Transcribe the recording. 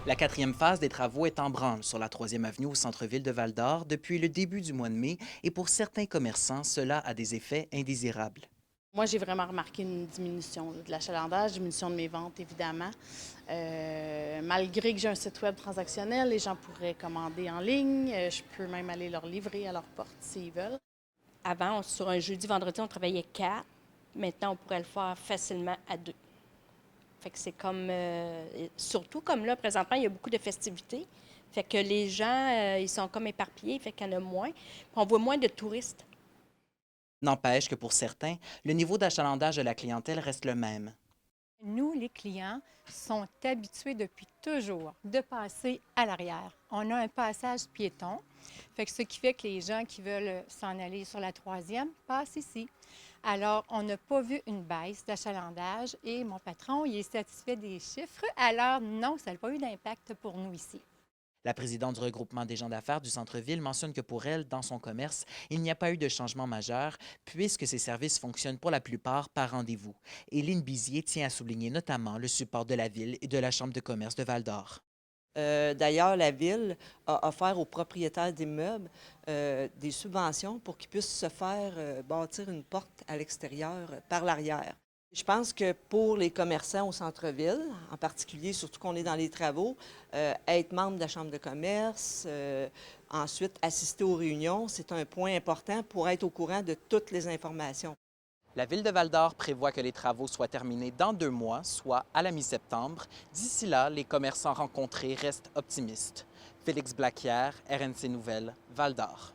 La quatrième phase des travaux est en branle sur la 3e avenue au centre-ville de Val-d'Or depuis le début du mois de mai et pour certains commerçants, cela a des effets indésirables. Moi, j'ai vraiment remarqué une diminution là, de l'achalandage, diminution de mes ventes, évidemment. Malgré que j'ai un site web transactionnel, les gens pourraient commander en ligne. Je peux même aller leur livrer à leur porte s'ils veulent. Avant, sur un jeudi, vendredi, on travaillait 4. Maintenant, on pourrait le faire facilement à 2. Fait que c'est comme, surtout comme là, présentement, il y a beaucoup de festivités. Fait que les gens, ils sont comme éparpillés, fait qu'il y en a moins. Puis on voit moins de touristes. N'empêche que pour certains, le niveau d'achalandage de la clientèle reste le même. Nous, les clients, sont habitués depuis toujours de passer à l'arrière. On a un passage piéton, fait que ce qui fait que les gens qui veulent s'en aller sur la 3e passent ici. Alors, on n'a pas vu une baisse d'achalandage et mon patron, il est satisfait des chiffres. Alors, non, ça n'a pas eu d'impact pour nous ici. La présidente du regroupement des gens d'affaires du centre-ville mentionne que pour elle, dans son commerce, il n'y a pas eu de changement majeur puisque ses services fonctionnent pour la plupart par rendez-vous. Éline Bizier tient à souligner notamment le support de la ville et de la Chambre de commerce de Val-d'Or. D'ailleurs, la Ville a offert aux propriétaires d'immeubles des subventions pour qu'ils puissent se faire bâtir une porte à l'extérieur par l'arrière. Je pense que pour les commerçants au centre-ville, en particulier, surtout qu'on est dans les travaux, être membre de la Chambre de commerce, ensuite assister aux réunions, c'est un point important pour être au courant de toutes les informations. La ville de Val-d'Or prévoit que les travaux soient terminés dans 2 mois, soit à la mi-septembre. D'ici là, les commerçants rencontrés restent optimistes. Félix Blaquière, RNC Nouvelles, Val-d'Or.